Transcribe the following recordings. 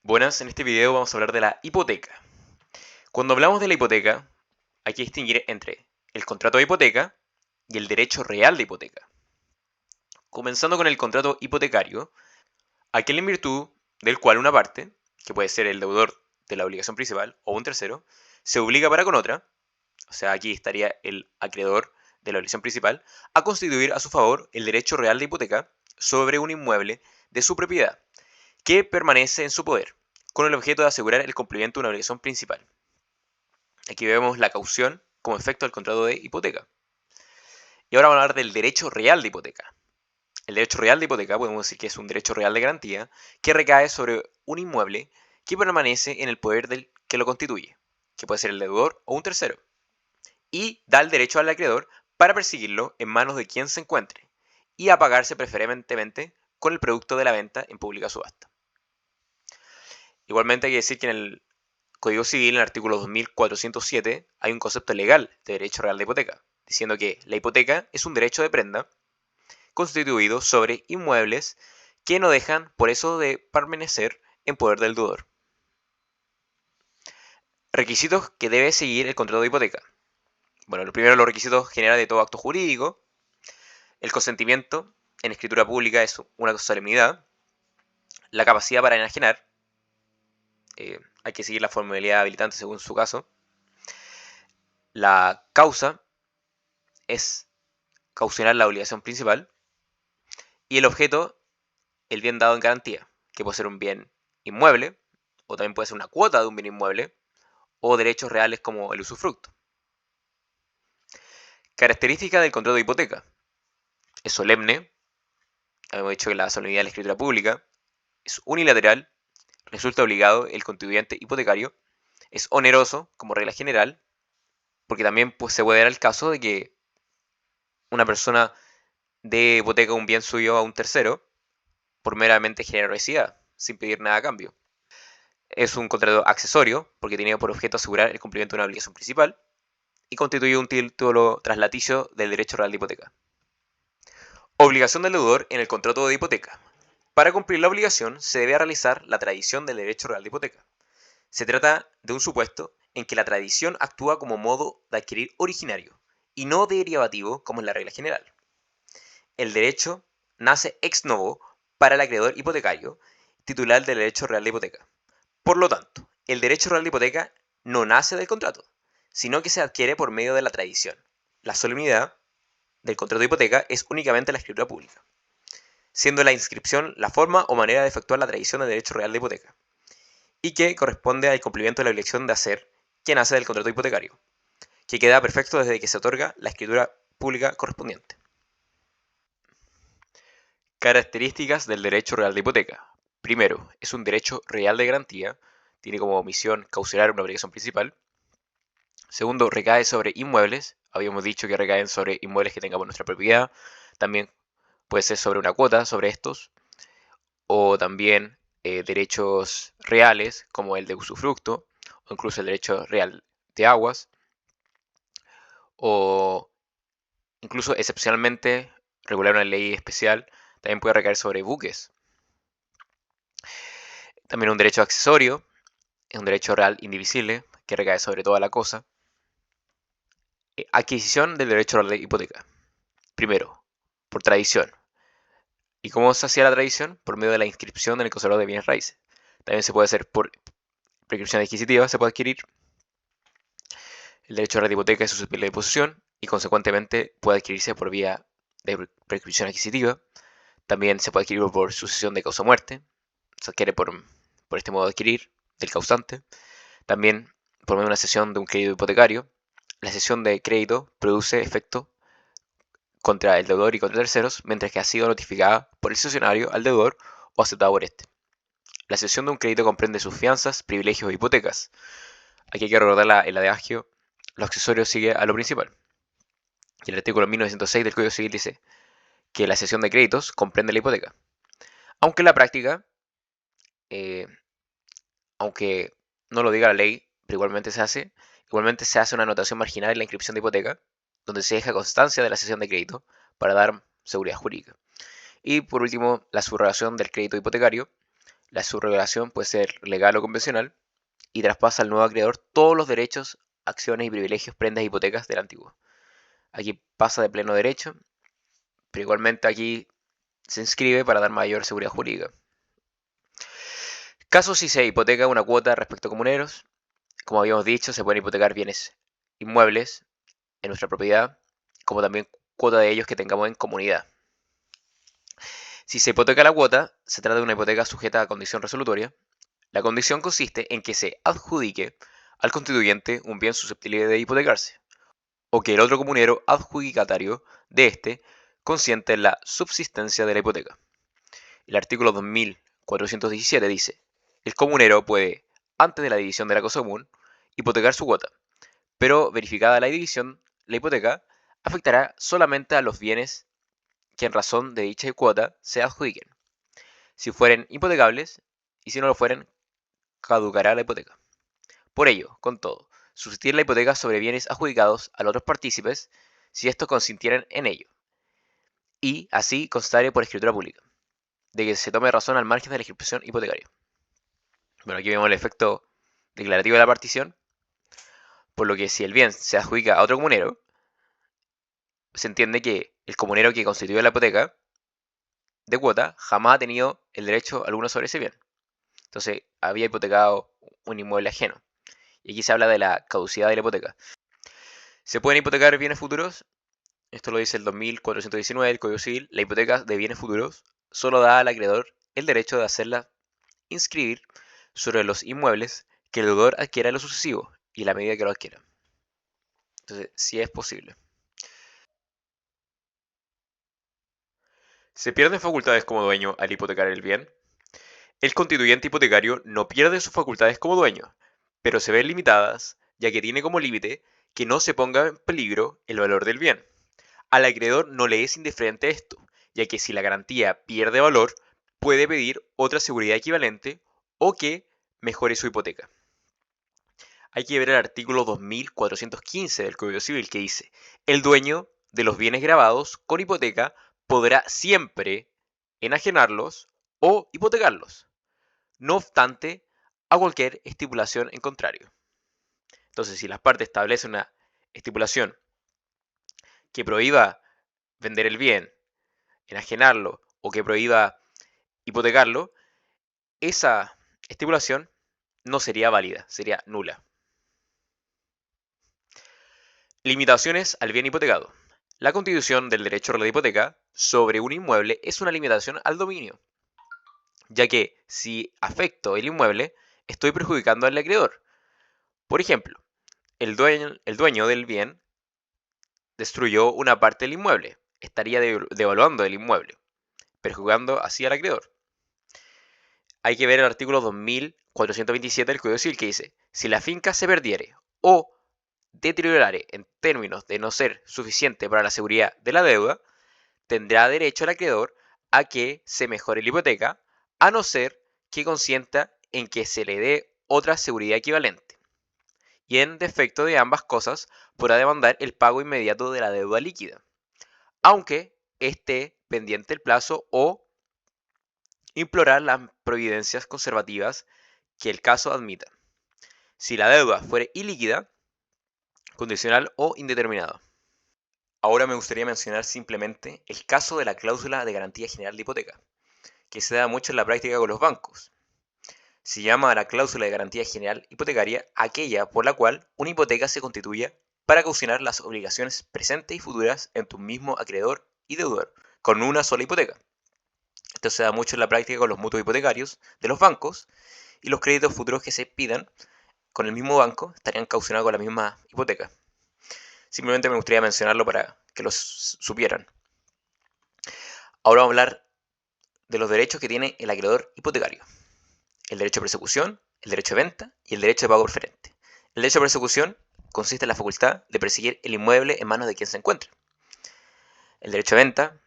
Buenas, en este video vamos a hablar de la hipoteca. Cuando hablamos de la hipoteca, hay que distinguir entre el contrato de hipoteca y el derecho real de hipoteca. Comenzando con el contrato hipotecario, aquel en virtud del cual una parte, que puede ser el deudor de la obligación principal o un tercero, se obliga para con otra, o sea, aquí estaría el acreedor de la obligación principal, a constituir a su favor el derecho real de hipoteca sobre un inmueble de su propiedad, que permanece en su poder, con el objeto de asegurar el cumplimiento de una obligación principal. Aquí vemos la caución como efecto del contrato de hipoteca. Y ahora vamos a hablar del derecho real de hipoteca. El derecho real de hipoteca podemos decir que es un derecho real de garantía que recae sobre un inmueble que permanece en el poder del que lo constituye, que puede ser el deudor o un tercero, y da el derecho al acreedor para perseguirlo en manos de quien se encuentre y a pagarse preferentemente con el producto de la venta en pública subasta. Igualmente hay que decir que en el Código Civil, en el artículo 2407, hay un concepto legal de derecho real de hipoteca, diciendo que la hipoteca es un derecho de prenda constituido sobre inmuebles que no dejan por eso de permanecer en poder del deudor. Requisitos que debe seguir el contrato de hipoteca. Bueno, lo primero, los requisitos generales de todo acto jurídico. El consentimiento en escritura pública es una solemnidad. La capacidad para enajenar. Hay que seguir la formalidad habilitante según su caso. La causa es caucionar la obligación principal. Y el objeto, el bien dado en garantía, que puede ser un bien inmueble, o también puede ser una cuota de un bien inmueble, o derechos reales como el usufructo. Característica del contrato de hipoteca. Es solemne, habíamos dicho que la solemnidad de la escritura pública, es unilateral, resulta obligado el contribuyente hipotecario, es oneroso como regla general, porque también pues, se puede dar el caso de que una persona dé hipoteca un bien suyo a un tercero por meramente generosidad, sin pedir nada a cambio. Es un contrato accesorio, porque tiene por objeto asegurar el cumplimiento de una obligación principal, y constituye un título traslaticio del derecho real de hipoteca. Obligación del deudor en el contrato de hipoteca. Para cumplir la obligación se debe realizar la tradición del derecho real de hipoteca. Se trata de un supuesto en que la tradición actúa como modo de adquirir originario y no derivativo como es la regla general. El derecho nace ex novo para el acreedor hipotecario, titular del derecho real de hipoteca. Por lo tanto, el derecho real de hipoteca no nace del contrato, sino que se adquiere por medio de la tradición. La solemnidad del contrato de hipoteca es únicamente la escritura pública, siendo la inscripción la forma o manera de efectuar la tradición del derecho real de hipoteca, y que corresponde al cumplimiento de la obligación de hacer que nace del contrato hipotecario, que queda perfecto desde que se otorga la escritura pública correspondiente. Características del derecho real de hipoteca. Primero, es un derecho real de garantía, tiene como misión caucionar una obligación principal. Segundo, recae sobre inmuebles, habíamos dicho que recaen sobre inmuebles que tengamos nuestra propiedad, también puede ser sobre una cuota sobre estos, o también derechos reales como el de usufructo, o incluso el derecho real de aguas, o incluso excepcionalmente regular una ley especial, también puede recaer sobre buques. También un derecho accesorio, es un derecho real indivisible que recae sobre toda la cosa. Adquisición del derecho real de hipoteca. Primero, por tradición. ¿Y cómo se hacía la tradición? Por medio de la inscripción en el conservador de bienes raíces. También se puede hacer por prescripción adquisitiva, se puede adquirir. El derecho a la hipoteca es susceptible de disposición y consecuentemente puede adquirirse por vía de prescripción adquisitiva. También se puede adquirir por sucesión de causa muerte. Se adquiere por este modo de adquirir del causante. También por medio de una cesión de un crédito hipotecario. La cesión de crédito produce efecto contra el deudor y contra terceros, mientras que ha sido notificada por el cesionario al deudor o aceptada por este. La cesión de un crédito comprende sus fianzas, privilegios e hipotecas. Aquí hay que recordar el adagio, lo accesorio sigue a lo principal. Y el artículo 1906 del Código Civil dice que la cesión de créditos comprende la hipoteca. Aunque en la práctica, eh, aunque no lo diga la ley, pero igualmente se hace una anotación marginal en la inscripción de hipoteca, donde se deja constancia de la cesión de crédito para dar seguridad jurídica. Y por último, la subrogación del crédito hipotecario. La subrogación puede ser legal o convencional y traspasa al nuevo acreedor todos los derechos, acciones y privilegios, prendas e hipotecas del antiguo. Aquí pasa de pleno derecho, pero igualmente aquí se inscribe para dar mayor seguridad jurídica. Caso si se hipoteca una cuota respecto a comuneros, como habíamos dicho, se pueden hipotecar bienes inmuebles en nuestra propiedad, como también cuota de ellos que tengamos en comunidad. Si se hipoteca la cuota, se trata de una hipoteca sujeta a condición resolutoria. La condición consiste en que se adjudique al constituyente un bien susceptible de hipotecarse, o que el otro comunero adjudicatario de este consiente en la subsistencia de la hipoteca. El artículo 2417 dice: el comunero puede, antes de la división de la cosa común, hipotecar su cuota, pero verificada la división, la hipoteca afectará solamente a los bienes que en razón de dicha cuota se adjudiquen. Si fueren hipotecables, y si no lo fueren, caducará la hipoteca. Por ello, con todo, subsistir la hipoteca sobre bienes adjudicados a los otros partícipes si estos consintieran en ello, y así constare por escritura pública, de que se tome razón al margen de la inscripción hipotecaria. Bueno, aquí vemos el efecto declarativo de la partición, por lo que si el bien se adjudica a otro comunero, se entiende que el comunero que constituye la hipoteca de cuota jamás ha tenido el derecho alguno sobre ese bien. Entonces, había hipotecado un inmueble ajeno. Y aquí se habla de la caducidad de la hipoteca. ¿Se pueden hipotecar bienes futuros? Esto lo dice el 2419 del Código Civil. La hipoteca de bienes futuros solo da al acreedor el derecho de hacerla inscribir sobre los inmuebles que el deudor adquiera en lo sucesivo y la medida que lo adquiera. Entonces, sí es posible. ¿Se pierden facultades como dueño al hipotecar el bien? El constituyente hipotecario no pierde sus facultades como dueño, pero se ven limitadas, ya que tiene como límite que no se ponga en peligro el valor del bien. Al acreedor no le es indiferente esto, ya que si la garantía pierde valor, puede pedir otra seguridad equivalente o que mejore su hipoteca. Hay que ver el artículo 2415 del Código Civil que dice: el dueño de los bienes grabados con hipoteca podrá siempre enajenarlos o hipotecarlos, no obstante a cualquier estipulación en contrario. Entonces, si las partes establecen una estipulación que prohíba vender el bien, enajenarlo o que prohíba hipotecarlo, esa estipulación no sería válida, sería nula. Limitaciones al bien hipotecado. La constitución del derecho a la hipoteca sobre un inmueble es una limitación al dominio, ya que si afecto el inmueble, estoy perjudicando al acreedor. Por ejemplo, el dueño del bien destruyó una parte del inmueble, estaría devaluando el inmueble, perjudicando así al acreedor. Hay que ver el artículo 2427 del Código Civil que dice: si la finca se perdiere o deteriorare en términos de no ser suficiente para la seguridad de la deuda, tendrá derecho el acreedor a que se mejore la hipoteca, a no ser que consienta en que se le dé otra seguridad equivalente. Y en defecto de ambas cosas, podrá demandar el pago inmediato de la deuda líquida, aunque esté pendiente el plazo, o implorar las providencias conservativas que el caso admita, si la deuda fuere ilíquida, condicional o indeterminada. Ahora me gustaría mencionar simplemente el caso de la cláusula de garantía general de hipoteca, que se da mucho en la práctica con los bancos. Se llama la cláusula de garantía general hipotecaria aquella por la cual una hipoteca se constituye para caucionar las obligaciones presentes y futuras entre un mismo acreedor y deudor, con una sola hipoteca. Esto se da mucho en la práctica con los mutuos hipotecarios de los bancos, y los créditos futuros que se pidan con el mismo banco estarían caucionados con la misma hipoteca. Simplemente me gustaría mencionarlo para que los supieran. Ahora vamos a hablar de los derechos que tiene el acreedor hipotecario: el derecho a persecución, el derecho de venta y el derecho de pago preferente. El derecho a persecución consiste en la facultad de perseguir el inmueble en manos de quien se encuentre. El derecho de venta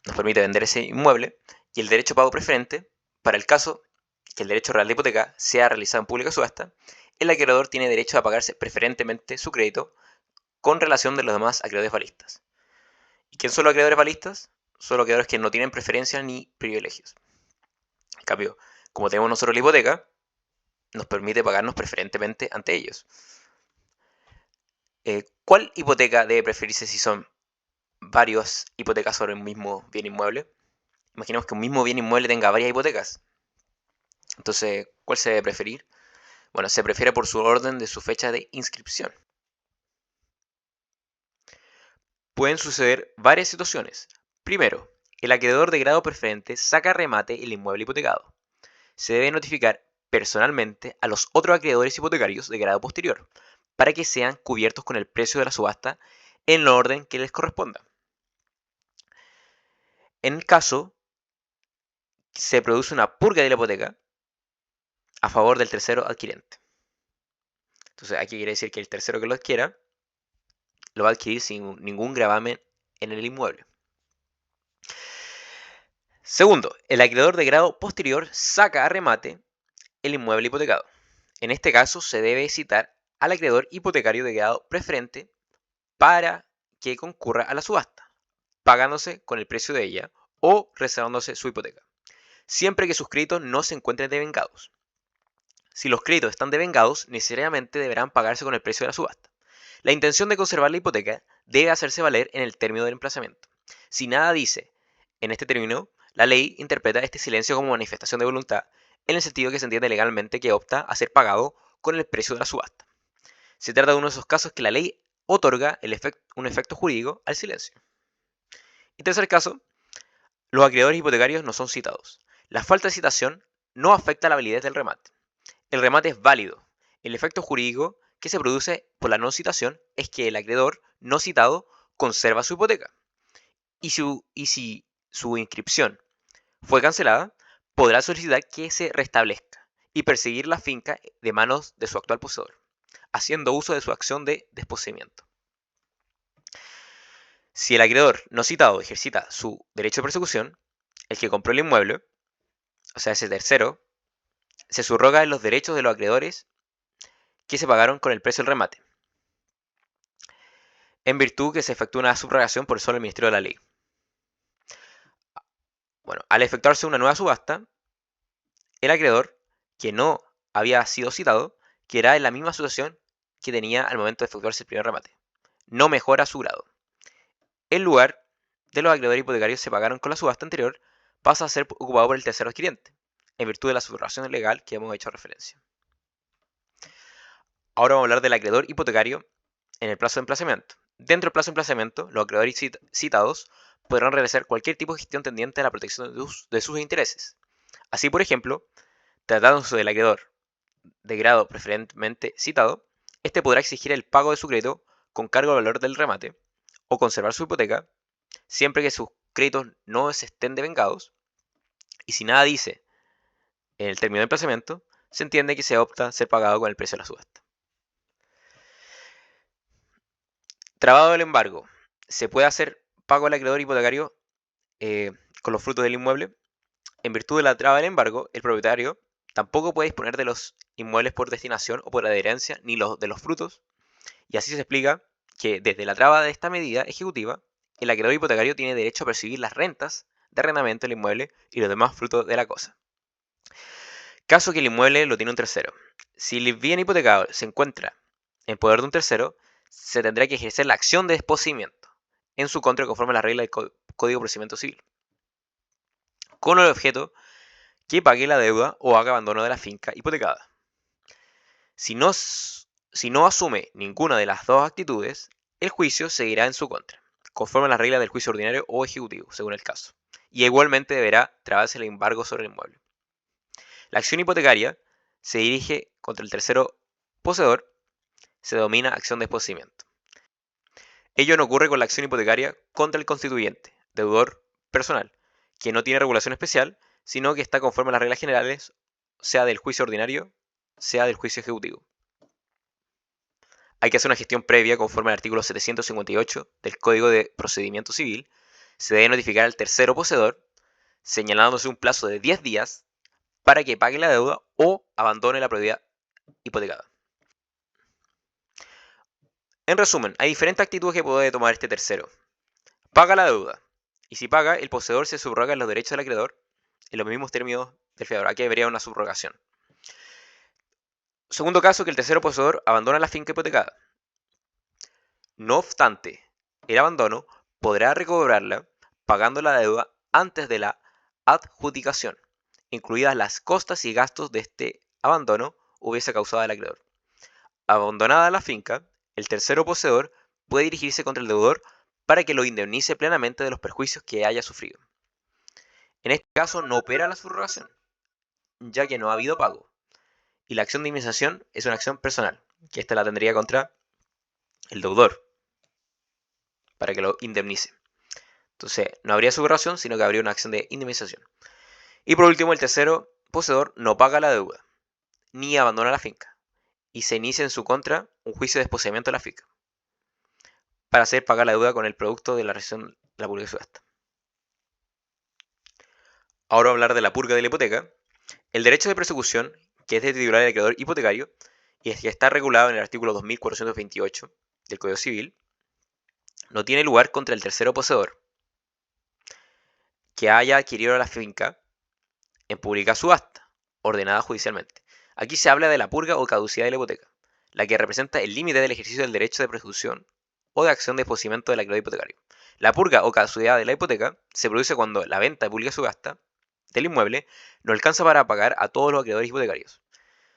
nos permite vender ese inmueble, y el derecho de pago preferente, para el caso que el derecho real de hipoteca sea realizado en pública subasta, el acreedor tiene derecho a pagarse preferentemente su crédito con relación de los demás acreedores valistas. ¿Y quién son los acreedores valistas? Son los acreedores que no tienen preferencias ni privilegios. En cambio, Como tenemos nosotros la hipoteca, nos permite pagarnos preferentemente ante ellos. ¿Cuál hipoteca debe preferirse si son varias hipotecas sobre un mismo bien inmueble? Imaginemos que un mismo bien inmueble tenga varias hipotecas. Entonces, ¿cuál se debe preferir? Bueno, se prefiere por su orden de su fecha de inscripción. Pueden suceder varias situaciones. Primero, el acreedor de grado preferente saca a remate el inmueble hipotecado. Se debe notificar personalmente a los otros acreedores hipotecarios de grado posterior para que sean cubiertos con el precio de la subasta en el orden que les corresponda. En el caso, se produce una purga de la hipoteca a favor del tercero adquirente. Entonces, aquí quiere decir que el tercero que lo adquiera lo va a adquirir sin ningún gravamen en el inmueble. Segundo, el acreedor de grado posterior saca a remate el inmueble hipotecado. En este caso, se debe citar al acreedor hipotecario de grado preferente para que concurra a la subasta, pagándose con el precio de ella o reservándose su hipoteca, siempre que sus créditos no se encuentren devengados. Si los créditos están devengados, necesariamente deberán pagarse con el precio de la subasta. La intención de conservar la hipoteca debe hacerse valer en el término del emplazamiento. Si nada dice en este término, la ley interpreta este silencio como manifestación de voluntad, en el sentido que se entiende legalmente que opta a ser pagado con el precio de la subasta. Se trata de uno de esos casos que la ley otorga un efecto jurídico al silencio. Y tercer caso, los acreedores hipotecarios no son citados. La falta de citación no afecta la validez del remate. El remate es válido. El efecto jurídico que se produce por la no citación es que el acreedor no citado conserva su hipoteca. Y si su inscripción fue cancelada, podrá solicitar que se restablezca y perseguir la finca de manos de su actual poseedor, haciendo uso de su acción de desposeimiento. Si el acreedor no citado ejercita su derecho de persecución, el que compró el inmueble, o sea, ese tercero, se subroga en los derechos de los acreedores que se pagaron con el precio del remate, en virtud que se efectúa una subrogación por solo el Ministerio de la Ley. Bueno, al efectuarse una nueva subasta, el acreedor, que no había sido citado, quedará en la misma situación que tenía al momento de efectuarse el primer remate. No mejora su grado. El lugar de los acreedores hipotecarios se pagaron con la subasta anterior pasa a ser ocupado por el tercero adquiriente, en virtud de la subrogación legal que hemos hecho referencia. Ahora vamos a hablar del acreedor hipotecario en el plazo de emplazamiento. Dentro del plazo de emplazamiento, los acreedores citados podrán realizar cualquier tipo de gestión tendiente a la protección de sus intereses. Así, por ejemplo, tratándose del acreedor de grado preferentemente citado, este podrá exigir el pago de su crédito con cargo al valor del remate o conservar su hipoteca siempre que sus créditos no se estén devengados, y si nada dice en el término de emplazamiento, se entiende que se opta a ser pagado con el precio de la subasta. Trabado el embargo. Se puede hacer pago al acreedor hipotecario con los frutos del inmueble. En virtud de la traba del embargo, el propietario tampoco puede disponer de los inmuebles por destinación o por adherencia, ni de los frutos. Y así se explica que desde la traba de esta medida ejecutiva, el acreedor hipotecario tiene derecho a percibir las rentas de arrendamiento del inmueble y los demás frutos de la cosa. Caso que el inmueble lo tiene un tercero. Si el bien hipotecado se encuentra en poder de un tercero, se tendrá que ejercer la acción de desposeimiento en su contra conforme a la regla del Código de Procedimiento Civil, con el objeto que pague la deuda o haga abandono de la finca hipotecada. Si no asume ninguna de las dos actitudes, el juicio seguirá en su contra, conforme a las reglas del juicio ordinario o ejecutivo, según el caso, y igualmente deberá trabarse el embargo sobre el inmueble. La acción hipotecaria se dirige contra el tercero poseedor, se denomina acción de desposeimiento. Ello no ocurre con la acción hipotecaria contra el constituyente, deudor personal, que no tiene regulación especial, sino que está conforme a las reglas generales, sea del juicio ordinario, sea del juicio ejecutivo. Hay que hacer una gestión previa conforme al artículo 758 del Código de Procedimiento Civil. Se debe notificar al tercero poseedor, señalándose un plazo de 10 días para que pague la deuda o abandone la propiedad hipotecada. En resumen, hay diferentes actitudes que puede tomar este tercero. Paga la deuda. Y si paga, el poseedor se subroga en los derechos del acreedor en los mismos términos del fiador. Aquí habría una subrogación. Segundo caso, que el tercero poseedor abandona la finca hipotecada. No obstante, el abandono podrá recobrarla pagando la deuda antes de la adjudicación, incluidas las costas y gastos de este abandono hubiese causado el acreedor. Abandonada la finca, el tercero poseedor puede dirigirse contra el deudor para que lo indemnice plenamente de los perjuicios que haya sufrido. En este caso no opera la subrogación, ya que no ha habido pago, y la acción de indemnización es una acción personal, que esta la tendría contra el deudor, para que lo indemnice. Entonces, no habría subrogación, sino que habría una acción de indemnización. Y por último, el tercero poseedor no paga la deuda, ni abandona la finca, y se inicia en su contra un juicio de desposeimiento de la finca, para hacer pagar la deuda con el producto de la rescisión de la pública subasta. Ahora hablar de la purga de la hipoteca. El derecho de persecución, que es de titular del acreedor hipotecario, y es que está regulado en el artículo 2428 del Código Civil, no tiene lugar contra el tercero poseedor que haya adquirido la finca en pública subasta, ordenada judicialmente. Aquí se habla de la purga o caducidad de la hipoteca, la que representa el límite del ejercicio del derecho de persecución o de acción de desposeimiento del acreedor hipotecario. La purga o caducidad de la hipoteca se produce cuando la venta de pública subasta del inmueble no alcanza para pagar a todos los acreedores hipotecarios.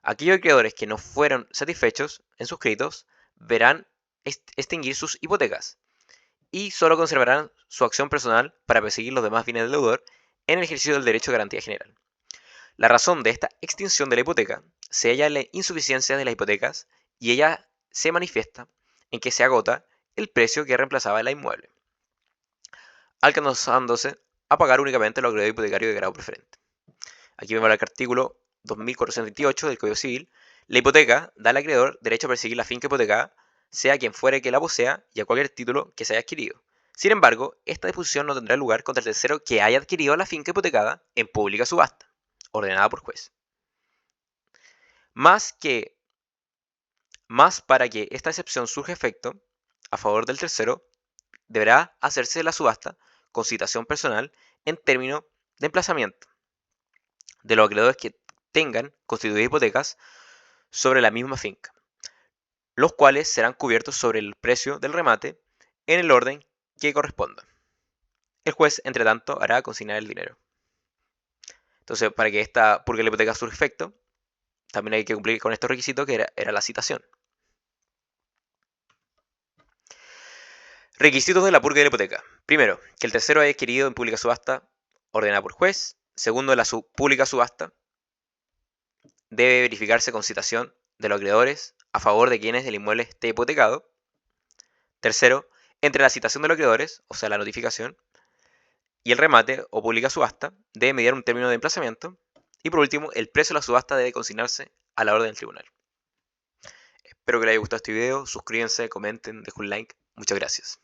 Aquellos acreedores que no fueron satisfechos en sus créditos verán extinguir sus hipotecas y solo conservarán su acción personal para perseguir los demás bienes del deudor en el ejercicio del derecho de garantía general. La razón de esta extinción de la hipoteca se halla en la insuficiencia de las hipotecas y ella se manifiesta en que se agota el precio que reemplazaba la inmueble, alcanzándose a pagar únicamente los acreedores hipotecarios de grado preferente. Aquí vemos el artículo 2428 del Código Civil. La hipoteca da al acreedor derecho a perseguir la finca hipotecada, sea quien fuere que la posea y a cualquier título que se haya adquirido. Sin embargo, esta disposición no tendrá lugar contra el tercero que haya adquirido la finca hipotecada en pública subasta, ordenada por juez. Más para que esta excepción surja efecto a favor del tercero, deberá hacerse la subasta con citación personal en términos de emplazamiento de los acreedores que tengan constituidas hipotecas sobre la misma finca, los cuales serán cubiertos sobre el precio del remate en el orden que corresponda. El juez, entre tanto, hará consignar el dinero. Entonces, para que esta purga de la hipoteca surja efecto, también hay que cumplir con estos requisitos que era la citación. Requisitos de la purga de la hipoteca. Primero, que el tercero haya adquirido en pública subasta ordenada por juez. Segundo, la pública subasta debe verificarse con citación de los acreedores a favor de quienes el inmueble esté hipotecado. Tercero, entre la citación de los acreedores, o sea la notificación, y el remate o pública subasta, debe mediar un término de emplazamiento. Y por último, el precio de la subasta debe consignarse a la orden del tribunal. Espero que les haya gustado este video, suscríbanse, comenten, dejen un like. Muchas gracias.